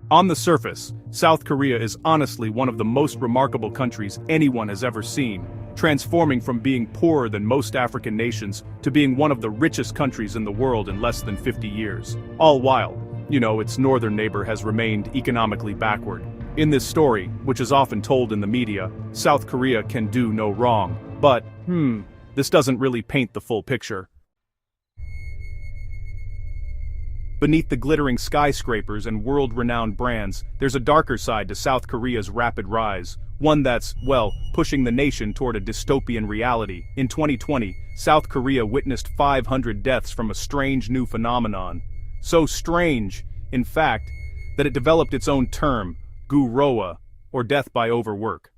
On the surface, South Korea is honestly one of the most remarkable countries anyone has ever seen, transforming from being poorer than most African nations to being one of the richest countries in the world in less than 50 years. All while, its northern neighbor has remained economically backward. In this story, which is often told in the media, South Korea can do no wrong. But, this doesn't really paint the full picture. Beneath the glittering skyscrapers and world-renowned brands, there's a darker side to South Korea's rapid rise, one that's, pushing the nation toward a dystopian reality. In 2020, South Korea witnessed 500 deaths from a strange new phenomenon. So strange, in fact, that it developed its own term, guroa, or death by overwork.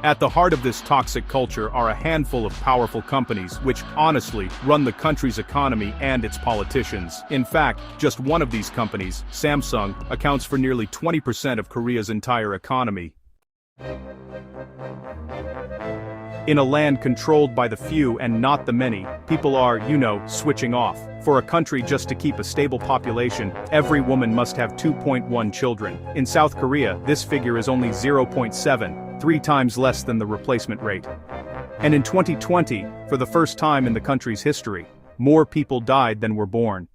At the heart of this toxic culture are a handful of powerful companies which, honestly, run the country's economy and its politicians. In fact, just one of these companies, Samsung, accounts for nearly 20% of Korea's entire economy. In a land controlled by the few and not the many, people are, switching off. For a country just to keep a stable population, every woman must have 2.1 children. In South Korea, this figure is only 0.7, 3 times less than the replacement rate. And in 2020, for the first time in the country's history, more people died than were born.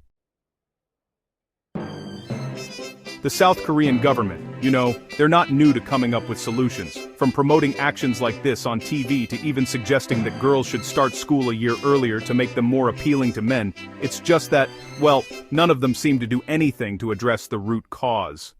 The South Korean government, they're not new to coming up with solutions, from promoting actions like this on TV to even suggesting that girls should start school a year earlier to make them more appealing to men. It's just that, none of them seem to do anything to address the root cause.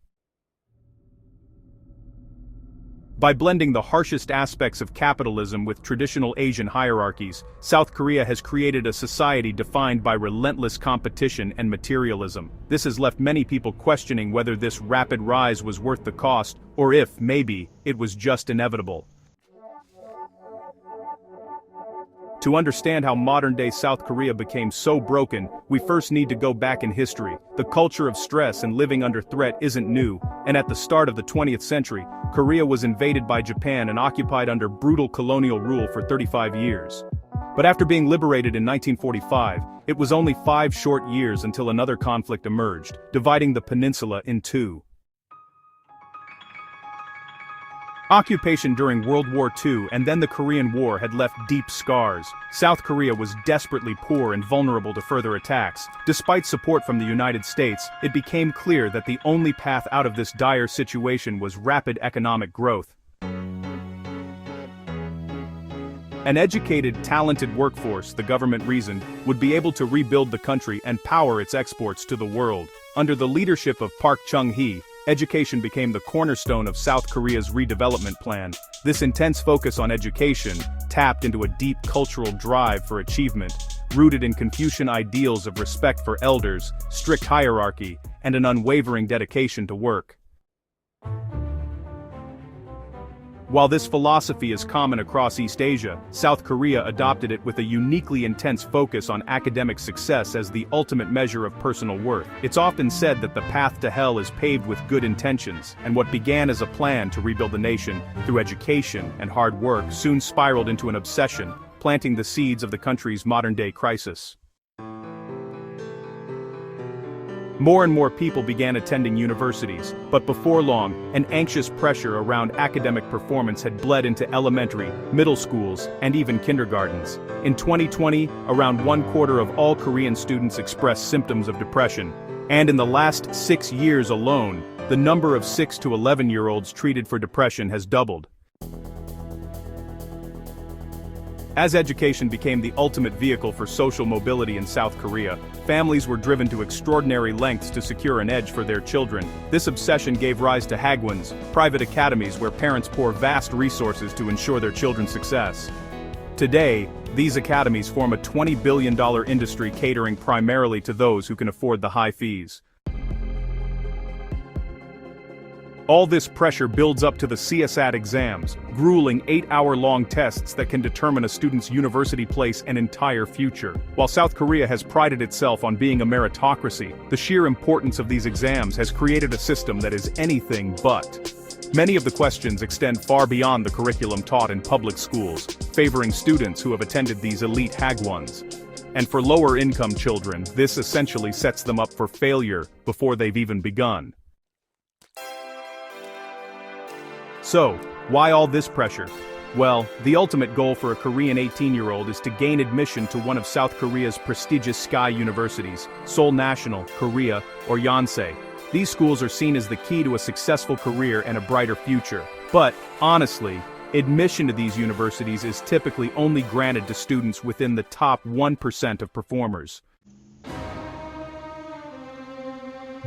By blending the harshest aspects of capitalism with traditional Asian hierarchies, South Korea has created a society defined by relentless competition and materialism. This has left many people questioning whether this rapid rise was worth the cost, or if, maybe, it was just inevitable. To understand how modern-day South Korea became so broken, we first need to go back in history. The culture of stress and living under threat isn't new, and at the start of the 20th century, Korea was invaded by Japan and occupied under brutal colonial rule for 35 years. But after being liberated in 1945, it was only 5 short years until another conflict emerged, dividing the peninsula in two. Occupation during World War II and then the Korean War had left deep scars. South Korea was desperately poor and vulnerable to further attacks. Despite support from the United States, it became clear that the only path out of this dire situation was rapid economic growth. An educated, talented workforce, the government reasoned, would be able to rebuild the country and power its exports to the world. Under the leadership of Park Chung-hee, education became the cornerstone of South Korea's redevelopment plan. This intense focus on education tapped into a deep cultural drive for achievement, rooted in Confucian ideals of respect for elders, strict hierarchy, and an unwavering dedication to work. While this philosophy is common across East Asia, South Korea adopted it with a uniquely intense focus on academic success as the ultimate measure of personal worth. It's often said that the path to hell is paved with good intentions, and what began as a plan to rebuild the nation through education and hard work soon spiraled into an obsession, planting the seeds of the country's modern-day crisis. More and more people began attending universities, but before long, an anxious pressure around academic performance had bled into elementary, middle schools, and even kindergartens. In 2020, around 1/4 of all Korean students expressed symptoms of depression, and in the last 6 years alone, the number of 6 to 11-year-olds treated for depression has doubled. As education became the ultimate vehicle for social mobility in South Korea, families were driven to extraordinary lengths to secure an edge for their children. This obsession gave rise to hagwons, private academies where parents pour vast resources to ensure their children's success. Today, these academies form a $20 billion industry catering primarily to those who can afford the high fees. All this pressure builds up to the CSAT exams, grueling 8-hour-long tests that can determine a student's university place and entire future. While South Korea has prided itself on being a meritocracy, the sheer importance of these exams has created a system that is anything but. Many of the questions extend far beyond the curriculum taught in public schools, favoring students who have attended these elite hagwons. And for lower-income children, this essentially sets them up for failure before they've even begun. So, why all this pressure? Well, the ultimate goal for a Korean 18-year-old is to gain admission to one of South Korea's prestigious Sky universities, Seoul National, Korea, or Yonsei. These schools are seen as the key to a successful career and a brighter future. But, honestly, admission to these universities is typically only granted to students within the top 1% of performers.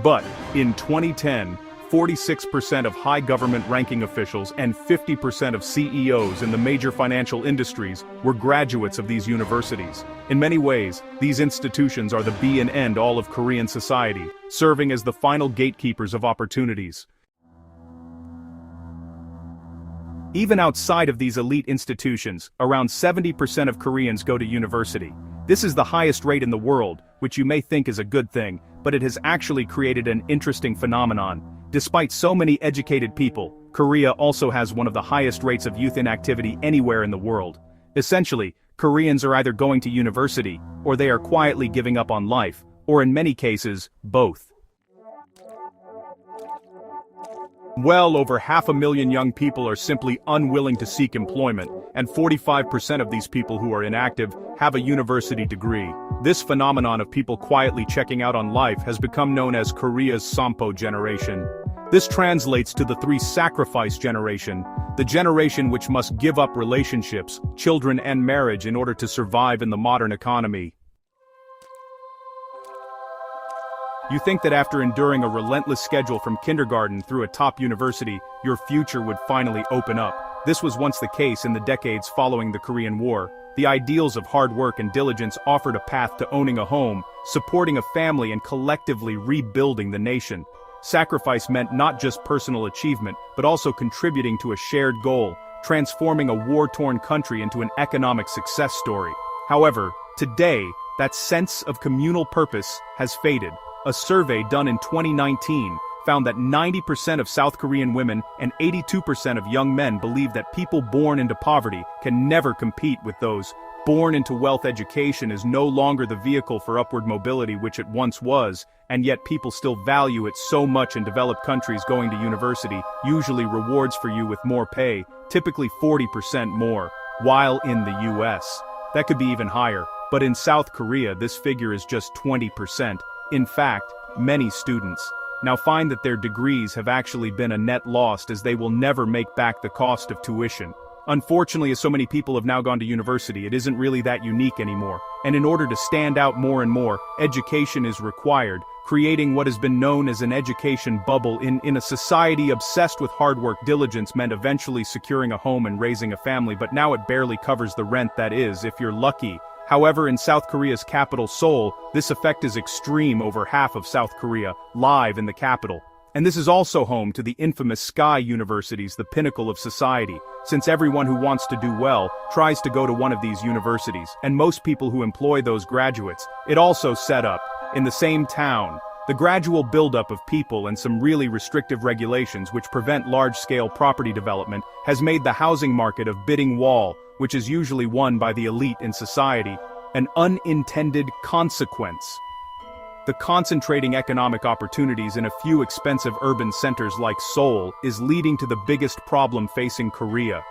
But, in 2010, 46% of high government ranking officials and 50% of CEOs in the major financial industries were graduates of these universities. In many ways, these institutions are the be and end all of Korean society, serving as the final gatekeepers of opportunities. Even outside of these elite institutions, around 70% of Koreans go to university. This is the highest rate in the world, which you may think is a good thing, but it has actually created an interesting phenomenon. Despite so many educated people, Korea also has one of the highest rates of youth inactivity anywhere in the world. Essentially, Koreans are either going to university, or they are quietly giving up on life, or in many cases, both. Well over 500,000 young people are simply unwilling to seek employment, and 45% of these people who are inactive have a university degree. This phenomenon of people quietly checking out on life has become known as Korea's Sampo generation. This translates to the three sacrifice generation, the generation which must give up relationships, children and marriage in order to survive in the modern economy. You think that after enduring a relentless schedule from kindergarten through a top university, your future would finally open up. This was once the case in the decades following the Korean War. The ideals of hard work and diligence offered a path to owning a home, supporting a family and collectively rebuilding the nation. Sacrifice meant not just personal achievement, but also contributing to a shared goal, transforming a war-torn country into an economic success story. However, today, that sense of communal purpose has faded. A survey done in 2019 found that 90% of South Korean women and 82% of young men believe that people born into poverty can never compete with those born into wealth. Education is no longer the vehicle for upward mobility which it once was, and yet people still value it so much in developed countries. Going to university usually rewards for you with more pay, typically 40% more, while in the US, that could be even higher. But in South Korea this figure is just 20%. In fact, many students now find that their degrees have actually been a net loss, as they will never make back the cost of tuition. Unfortunately, as so many people have now gone to university, it isn't really that unique anymore. And in order to stand out more and more, education is required, creating what has been known as an education bubble. In a society obsessed with hard work, diligence meant eventually securing a home and raising a family, but now it barely covers the rent, that is, if you're lucky. However, in South Korea's capital, Seoul, this effect is extreme. Over half of South Korea live in the capital. And this is also home to the infamous Sky universities, the pinnacle of society, since everyone who wants to do well tries to go to one of these universities, and most people who employ those graduates, it also set up in the same town. The gradual buildup of people and some really restrictive regulations which prevent large-scale property development has made the housing market of bidding wall, which is usually won by the elite in society, an unintended consequence. The concentrating economic opportunities in a few expensive urban centers like Seoul is leading to the biggest problem facing Korea.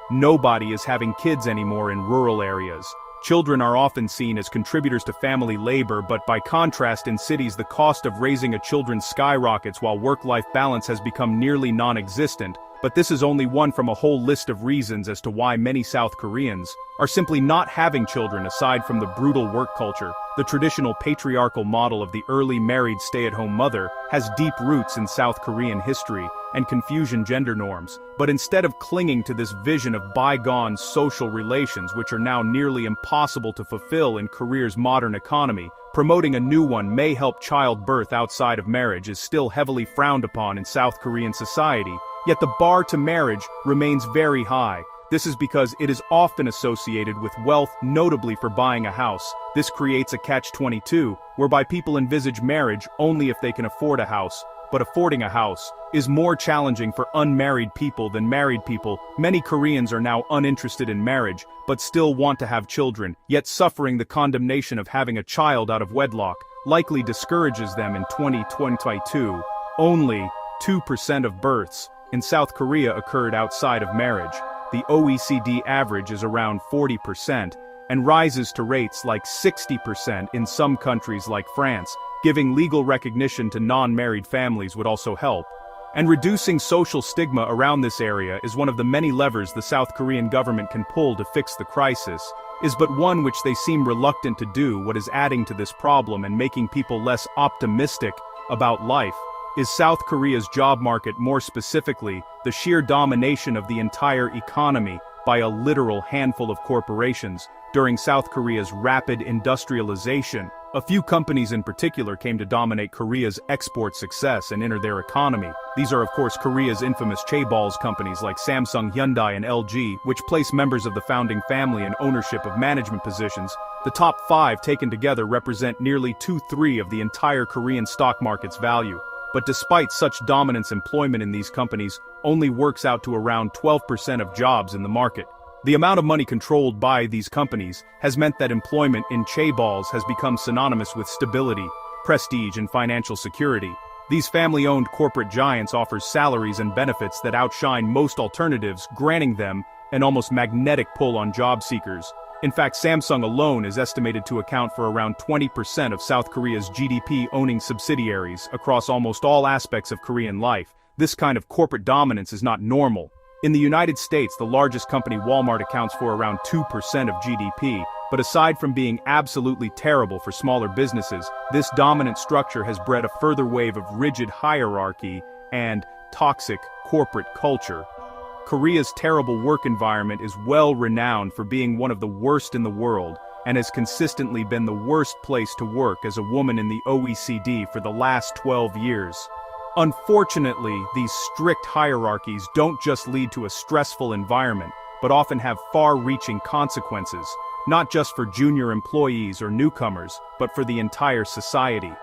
Nobody is having kids anymore in rural areas. Children are often seen as contributors to family labor, but by contrast in cities the cost of raising a child skyrockets while work-life balance has become nearly non-existent. But this is only one from a whole list of reasons as to why many South Koreans are simply not having children. Aside from the brutal work culture, the traditional patriarchal model of the early married stay-at-home mother has deep roots in South Korean history and Confucian gender norms. But instead of clinging to this vision of bygone social relations which are now nearly impossible to fulfill in Korea's modern economy, promoting a new one may help. Childbirth outside of marriage is still heavily frowned upon in South Korean society. Yet the bar to marriage remains very high. This is because it is often associated with wealth, notably for buying a house. This creates a catch-22, whereby people envisage marriage only if they can afford a house. but affording a house is more challenging for unmarried people than married people. Many Koreans are now uninterested in marriage, but still want to have children, yet suffering the condemnation of having a child out of wedlock likely discourages them in 2022. Only 2% of births in South Korea occurred outside of marriage. The OECD average is around 40%, and rises to rates like 60% in some countries like France. Giving legal recognition to non-married families would also help. And reducing social stigma around this area is one of the many levers the South Korean government can pull to fix the crisis, is but one which they seem reluctant to do. What is adding to this problem and making people less optimistic about life is South Korea's job market, more specifically, the sheer domination of the entire economy by a literal handful of corporations. During South Korea's rapid industrialization, a few companies in particular came to dominate Korea's export success and enter their economy. These are of course Korea's infamous chaebols companies like Samsung, Hyundai and LG, which place members of the founding family in ownership of management positions. The top 5 taken together represent nearly 2/3 of the entire Korean stock market's value. But despite such dominance, employment in these companies only works out to around 12% of jobs in the market. The amount of money controlled by these companies has meant that employment in chaebols has become synonymous with stability, prestige and financial security. These family-owned corporate giants offer salaries and benefits that outshine most alternatives, granting them an almost magnetic pull on job seekers. In fact, Samsung alone is estimated to account for around 20% of South Korea's GDP, owning subsidiaries across almost all aspects of Korean life. This kind of corporate dominance is not normal. In the United States, the largest company, Walmart, accounts for around 2% of GDP, but aside from being absolutely terrible for smaller businesses, this dominant structure has bred a further wave of rigid hierarchy and toxic corporate culture. Korea's terrible work environment is well renowned for being one of the worst in the world, and has consistently been the worst place to work as a woman in the OECD for the last 12 years. Unfortunately, these strict hierarchies don't just lead to a stressful environment, but often have far-reaching consequences, not just for junior employees or newcomers, but for the entire society.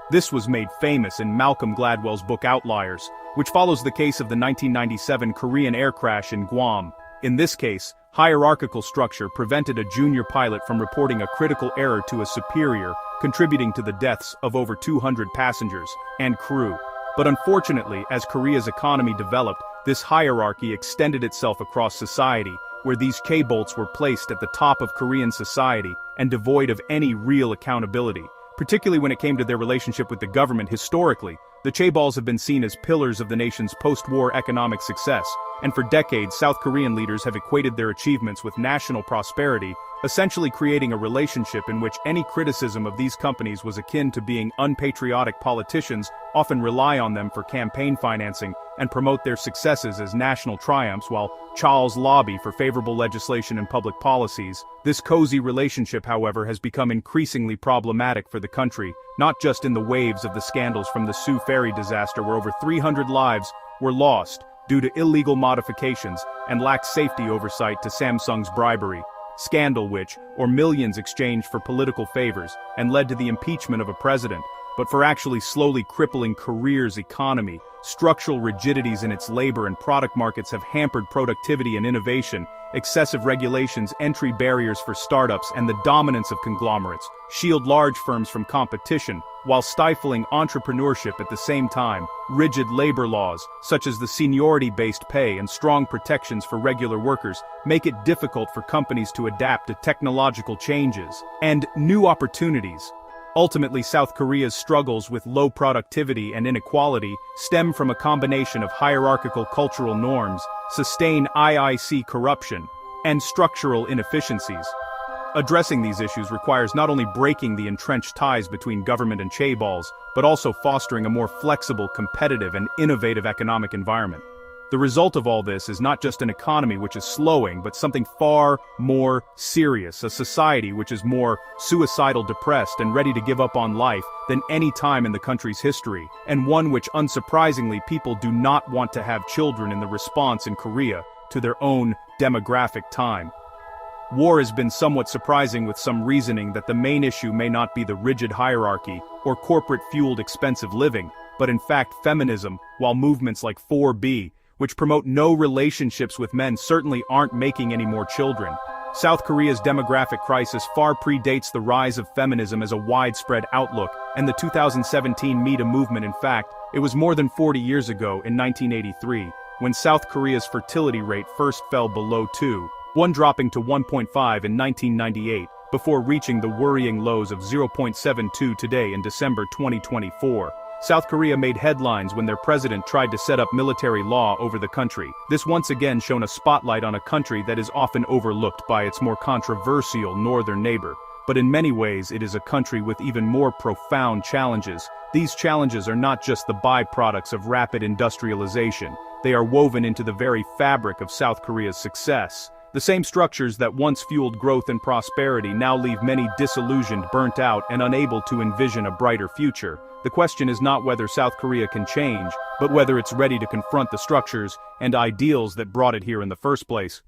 This was made famous in Malcolm Gladwell's book Outliers, which follows the case of the 1997 Korean air crash in Guam. In this case, hierarchical structure prevented a junior pilot from reporting a critical error to a superior, contributing to the deaths of over 200 passengers and crew. But unfortunately, as Korea's economy developed, this hierarchy extended itself across society, where these chaebols were placed at the top of Korean society and devoid of any real accountability. Particularly when it came to their relationship with the government. Historically, the chaebols have been seen as pillars of the nation's post-war economic success, and for decades South Korean leaders have equated their achievements with national prosperity, essentially creating a relationship in which any criticism of these companies was akin to being unpatriotic. Politicians often rely on them for campaign financing and promote their successes as national triumphs, while Charles lobby for favorable legislation and public policies. This cozy relationship, however, has become increasingly problematic for the country, not just in the waves of the scandals from the Sioux Ferry disaster, where over 300 lives were lost due to illegal modifications and lax safety oversight, to Samsung's bribery scandal, which, or millions exchanged for political favors, and led to the impeachment of a president, but for actually slowly crippling Korea's economy. Structural rigidities in its labor and product markets have hampered productivity and innovation. Excessive regulations, entry barriers for startups, and the dominance of conglomerates shield large firms from competition, while stifling entrepreneurship at the same time. Rigid labor laws, such as the seniority-based pay and strong protections for regular workers, make it difficult for companies to adapt to technological changes and new opportunities. Ultimately, South Korea's struggles with low productivity and inequality stem from a combination of hierarchical cultural norms, sustained IIC corruption, and structural inefficiencies. Addressing these issues requires not only breaking the entrenched ties between government and chaebols, but also fostering a more flexible, competitive, and innovative economic environment. The result of all this is not just an economy which is slowing, but something far more serious, a society which is more suicidal, depressed, and ready to give up on life than any time in the country's history, and one which, unsurprisingly, people do not want to have children in the response in Korea to their own demographic time. War has been somewhat surprising, with some reasoning that the main issue may not be the rigid hierarchy or corporate-fueled expensive living, but in fact feminism, while movements like 4B, which promote no relationships with men, certainly aren't making any more children. South Korea's demographic crisis far predates the rise of feminism as a widespread outlook, and the 2017 Me Too movement. In fact, it was more than 40 years ago, in 1983, when South Korea's fertility rate first fell below 2.1, dropping to 1.5 in 1998, before reaching the worrying lows of 0.72 today in December 2024. South Korea made headlines when their president tried to set up military law over the country. This once again shone a spotlight on a country that is often overlooked by its more controversial northern neighbor. But in many ways it is a country with even more profound challenges. These challenges are not just the byproducts of rapid industrialization. They are woven into the very fabric of South Korea's success. The same structures that once fueled growth and prosperity now leave many disillusioned, burnt out, and unable to envision a brighter future. The question is not whether South Korea can change, but whether it's ready to confront the structures and ideals that brought it here in the first place.